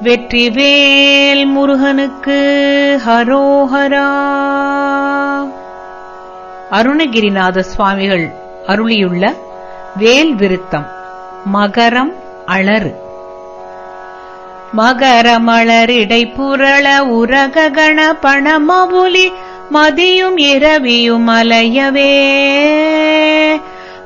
வெற்றிவேல் முருகனுக்கு ஹரோஹரா. அருணகிரிநாத சுவாமிகள் அருளியுள்ள வேல் விருத்தம். மகரம் அலறு. மகரமளரிடை புரள உரககண பணமவுலி மதியும் இரவியும் அலையவே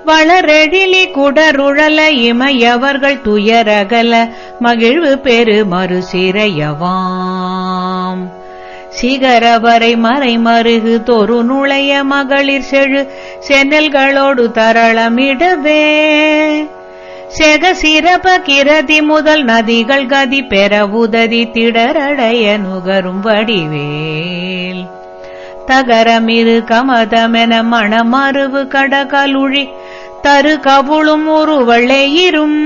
வளரெழிலி குடருழல இமையவர்கள் துயரகல மகிழ்வு பெரு மறுசிறையவாம். சிகரவரை மறை மருகு தொரு நுழைய மகளிர் செழு சென்னல்களோடு தரளமிடவே செக சிறப கிரதி முதல் நதிகள் கதி பெற உததி திடரடைய நுகரும் வடிவேல். தகரமிரு கமதமென மணமருவு கடகலுழி தரு கவுளும் உருவளையிரும்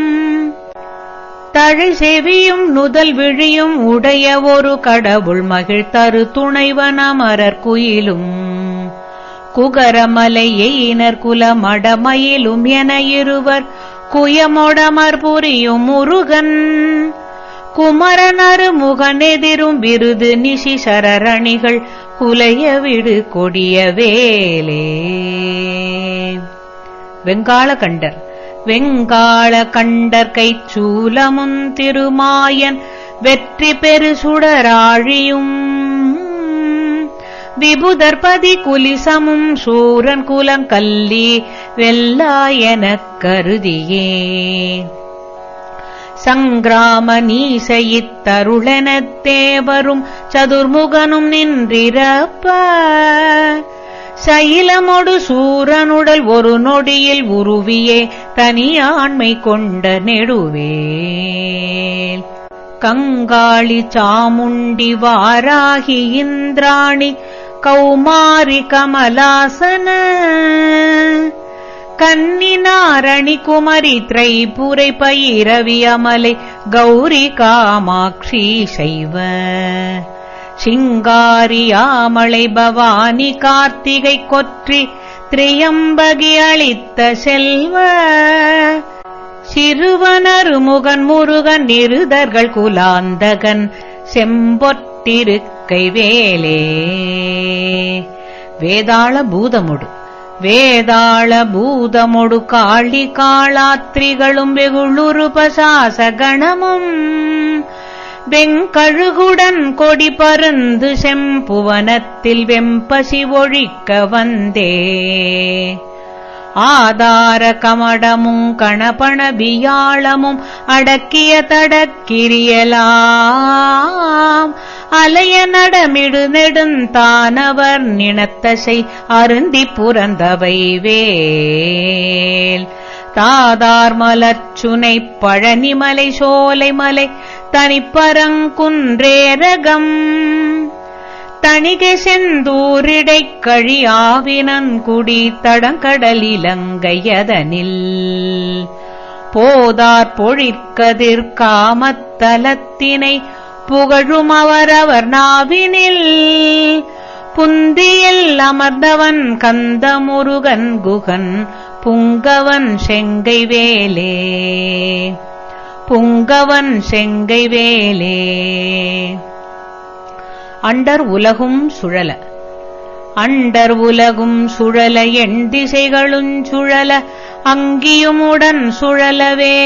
தழை செவியும் நுதல் விழியும் உடைய ஒரு கடவுள் மகிழ் தரு துணைவன அமரர் குயிலும் குகரமலை எயினர் குல மடமயிலும் என இருவர் குயமொடமர் புரியும் முருகன் குமரனரு முகனெதிரும் விருது நிசி சரரணிகள் குலைய விடு கொடிய வேலே. வெங்காளகண்டர். வெங்காள கண்டர் கைச்சூலமுன் திருமாயன் வெற்றி பெரு சுடராழியும் விபுதர்பதி குலிசமும் சூரன் குலங்கல்லி வெல்லாயனக் கருதியே சங்கிராம நீசையித்தருளெனத் தேவரும் சதுர்முகனும் நின்றிரப்ப சைலமொடு சூரனுடல் ஒரு நொடியில் உருவியே தனியாண்மை கொண்ட நெடுவேல். கங்காளி சாமுண்டி வாராகி இந்திராணி கௌமாரி கமலாசன கன்னி நாரணி குமரி திரைபுரை பைரவி அமலை கௌரி காமாட்சி சைவ சிங்காரி ஆமளை பவானி கார்த்திகை கொற்றி திரியம்பகி அளித்த செல்வ சிறுவனரு முகன் முருகன் நிருதர்கள் குலாந்தகன் செம்பொற்றிருக்கை வேலே. வேதாள பூதமுடு. வேதாள பூதமொடு காளி காளாத்திரிகளும் வெகுளுரு பசாசகணமும் வெங்கழுகுடன் கொடி பருந்து செம்புவனத்தில் வெம்பசி ஒழிக்க வந்தே ஆதார கமடமும் கணபண பியாளமும் அடக்கிய தடக்கிரியலாம் அலைய நடமிடு நெடுந்தானவர் நினத்தசை அருந்தி புரந்தவை வேல். தாதார் மலர்ச்சுனை பழனிமலை சோலைமலை தனிப்பரங்குன்றேரகம் தணிகை செந்தூரிடைக் கழியாவினன் குடி தடங்கடலிலங்கையதனில் போதார் பொழிற்கதிர் காமத்தலத்தினை புகழும் அவரவர் நாவினில் புந்தியில் அமர்ந்தவன் கந்தமுருகன் குகன் புங்கவன் செங்கை வேலே. புங்கவன் செங்கை வேலே. அண்டர் உலகும் சுழல. அண்டர் உலகும் சுழல எண் திசைகளும் சுழல அங்கியுமுடன் சுழலவே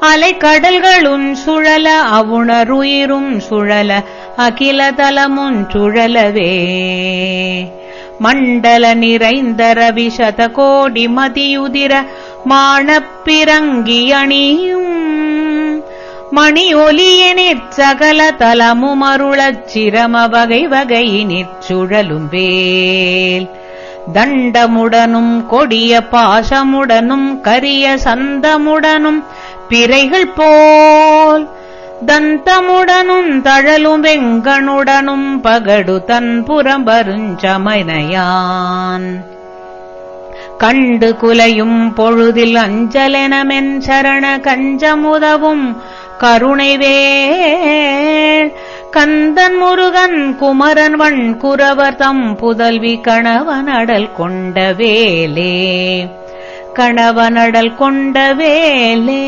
அலைக்கடல்களும் சுழல அவுணருயிரும் சுழல அகிலதலமும் சுழலவே மண்டல நிறைந்த ரவிசத கோடி மதியுதிர மானப்பிறங்கி அணியும் மணி ஒலியனிற் சகல தலமும் அருளச் சிரம வகை வகையினிற் சுழலும் வேல். தண்டமுடனும் கொடிய பாசமுடனும் கரிய சந்தமுடனும் பிறைகள் போல் தந்தமுடனும் தழலும் வெங்கனுடனும் பகடு தன் புறம்பருஞ்சமனையான் கண்டு குலையும் பொழுதில் அஞ்சலெனமென் சரண கஞ்சமுதவும் கருணைவேல். கந்தன் முருகன் குமரன் வண் குரவர் தம் புதல்வி கணவனடல் கொண்ட வேலே. கணவனடல் கொண்ட வேலே.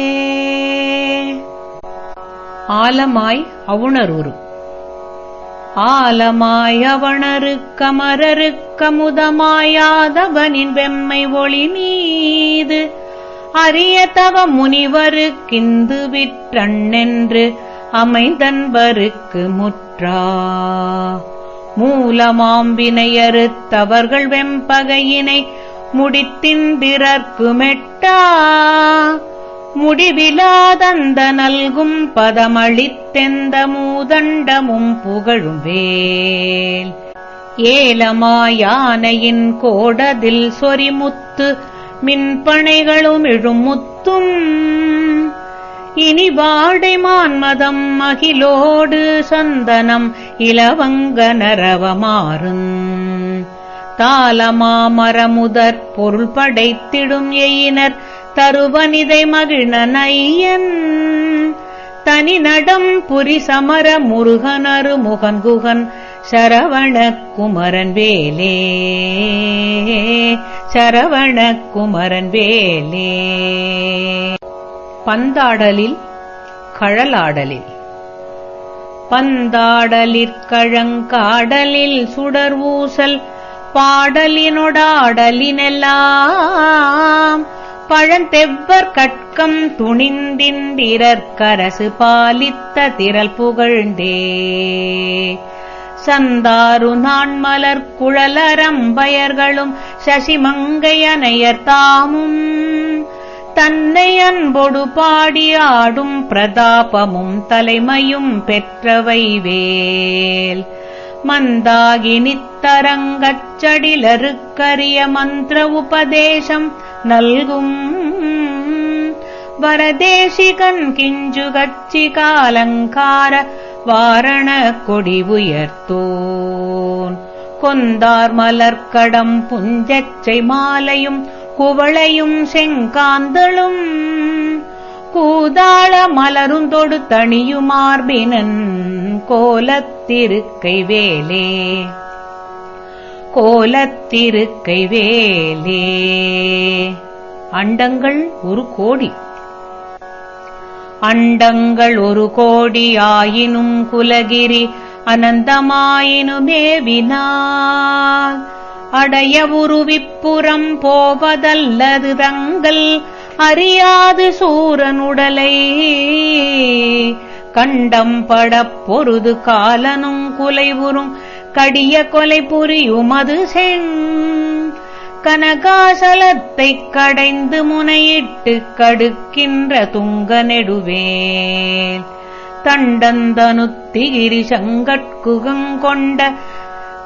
ஆலமாய் அவுணருரு. ஆலமாய் அவணருக்கமரருக்கமுதமாயாதவனின் வெம்மை ஒளி மீது அரிய தவ முனிவருக்கிந்து விற்றண்ணென்று அமைந்தன்பருக்கு முற்றா. மூலமாம்பினையறுத்தவர்கள் வெம்பகையினை முடித்தின்பிறர்க்கு மெட்டா. முடிவிலாதந்த நல்கும் பதமளித்தெந்த மூதண்டமும் புகழும் வேல். ஏலமாயானையின் கோடதில் சொரிமுத்து மின்பனைகளும் இழுமுத்தும் இனி வாடை மான்மதம் அகிலோடு சந்தனம் இலவங்க நரவமாறும். தாளமாமரமுதற் பொருள் படைத்திடும் எயினர் தருவனிதை மகிழ்ன நையன். தனி நடம் புரி சமர முருகனரு முகன்குகன் சரவண குமரன் வேலே. சரவண குமரன் வேலே. பந்தாடலில் கழலாடலில். பந்தாடலிற்கழங்காடலில் சுடர் ஊசல் பாடலினொடாடலினெல்லாம் பழந்தெவ்வர் கட்கம் துணிந்தின்றிரற்கரசு பாலித்த திரள் புகழ்ந்தே. சந்தாரு நான்மலர் குழலரம்பயர்களும் சசிமங்கையனையர் தாமும் தன்னை அன்பொடு பாடி ஆடும் பிரதாபமும் தலைமையும் பெற்றவை வேல். மந்தாகி நித்தரங்கச் சடிலருக்கரிய மந்திர உபதேசம் நல்கும் வரதேசிகன் கிஞ்சு கச்சி காலங்கார வாரண கொடி உயர்த்தோன். கொந்தார் மலர்க்கடம் புஞ்சச்சை மாலையும் குவளையும் செங்காந்தளும் கூதாள மலருந்தொடு தணியுமார்பினன் கோலத்திருக்கை வேலே. கோலத்திருக்கை வேலே. அண்டங்கள் ஒரு கோடி. அண்டங்கள் ஒரு கோடி ஆயினும் குலகிரி அனந்தமாயினுமேவினார் அடைய உருவிப்புறம் போவதல்லது தங்கள் அறியாது சூரனுடலை. கண்டம் படப் பொருது காலனும் குலைவுறும் கடிய கொலை புரியுமது செங் கனகாசலத்தைக் கடைந்து முனையிட்டு கடுக்கின்ற துங்க நெடுவேல். தண்டந்தனுத்திகிரி சங்கட்குகங்கொண்ட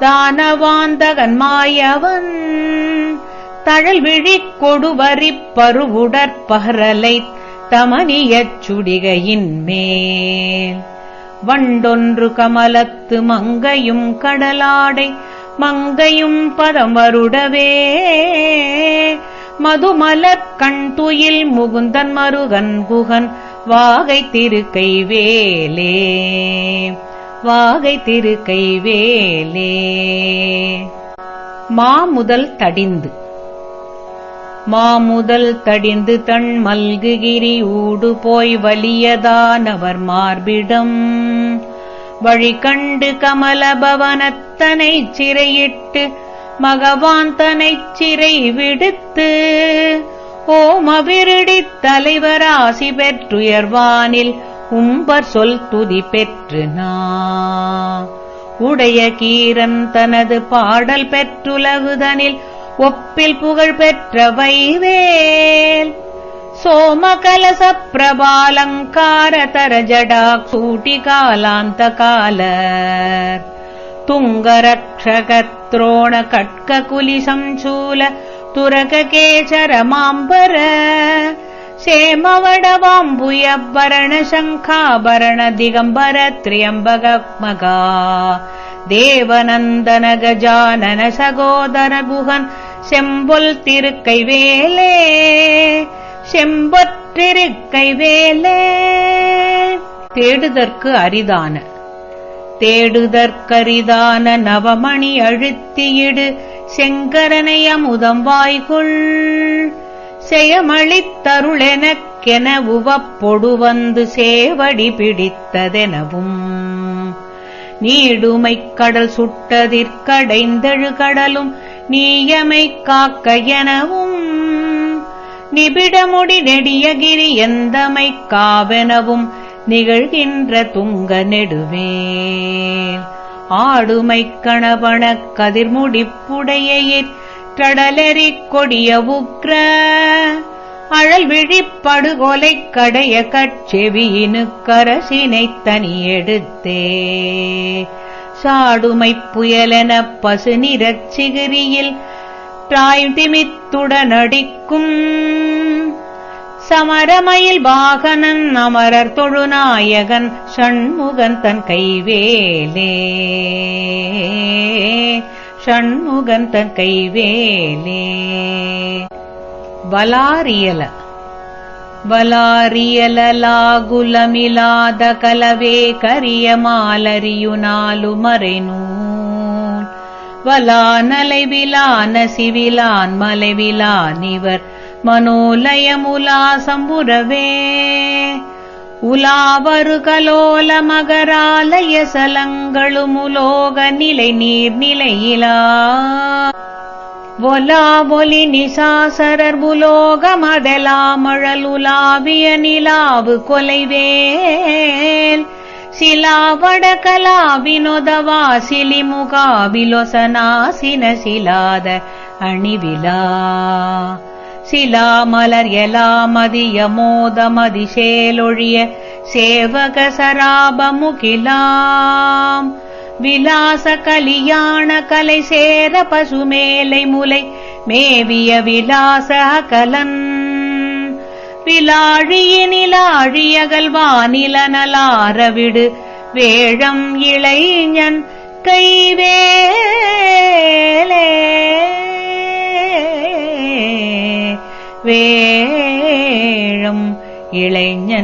தானவாந்தகன் மாயவன் தழல் விழிக் கொடுவரிப் பருவுடற்பகரலைத் தமனியச் சுடிகையின் மேல். வண்டொன்று கமலத்து மங்கையும் கடலாடை மங்கையும் பதம் வருடவே மதுமலக் கண்துயில் முகுந்தன் மருகன் குகன் வாகை திருக்கை வேலே. வாகை திருக்கை வேலே. மாமுதல் தடிந்து. மாமுதல் தடிந்து தன் மல்குகிரி ஊடு போய் வலியதானவர் மார்பிடம் வழி கண்டு கமலபவனத்தனைச் சிறையிட்டு மகவாந்தனைச் சிறை விடுத்து ஓமவிருடித் தலைவராசி பெற்றுயர்வானில் உம்பர் சொல் துதி பெற்று உடைய கீரன் தனது பாடல் பெற்றுலகுதனில் ஒப்பில் புகழ் பெற்ற வைவேல். சோமகலச பிரபாலங்கார தரஜடாக் சூட்டி காலாந்த காலர் துங்கரக்ஷகத்ரோண கட்க குலி சம்சூல துரக கேசர மாம்பர சேமவடவாம்புயபரண சங்காபரண திகம்பர திரியம்பகமகா தேவநந்தன கஜானன சகோதர குகன் செம்பொல் திருக்கை வேலே. செம்பொற்றிருக்கை வேலே. தேடுதற்கு அரிதான. தேடுதற்கரிதான நவமணி அழுத்தியிடு செங்கரனை அமுதம் வாய்கொள் செயமளித்தருளெனக்கென உவப்பொடு வந்து சேவடி பிடித்ததெனவும் நீடுமைக் கடல் சுட்டதிற்கடைந்தெழு கடலும் நீயமை காக்க எனவும் நிபிடமுடி நெடியகிரி எந்தமை காவெனவும் நிகழ்கின்ற துங்க நெடுவேல் ஆடுமைக் கணபணக் கதிர்முடிப்புடையையிற் கடலெறிக் கொடிய உக்ர அழல் விழிப்படுகொலைக் கடைய கட்செவியினுக்கரசினைத் தனியெடுத்தே சாடுமைப் புயலெனப் பசு நிறச் சிகிரியில் தாய்திமித்துடனடிக்கும் சமரமயில் வாகனன் அமரர் தொழுநாயகன் ஷண்முகன் தன் கைவேலே ஷண்முகன் தன் கைவேலே. வலாரியல வலாரியலாகுலமிலாத கலவே கரிய மாலரியுனாலு மறைநூல் வலானலை விலான சிவிலான் மலைவிலானிவர் மனோலயமுலா சம்புரவே உலாவரு கலோல மகராலய சலங்களுமுலோக நிலை நீர்நிலையிலா ஒலாவொலி நிசாசரர் புலோகமதலாமழலுலாவிய நிலாவு கொலைவேல் சிலாவட கலாவினொதவா சிலிமுகாவிலொசனாசின சிலாத அணிவிலா சிலாமலர் எலாமதியமோதமதிசேலொழிய சேவக சராபமுகிலாம் விலாச கலியாண கலை சேர பசுமேலை முலை மேவிய விலாச அகலன் விலாழியினிலாழியகல்வானிலனலாரவிடு வேழம் இளைஞன் கைவேலே வேழம் இளைஞன்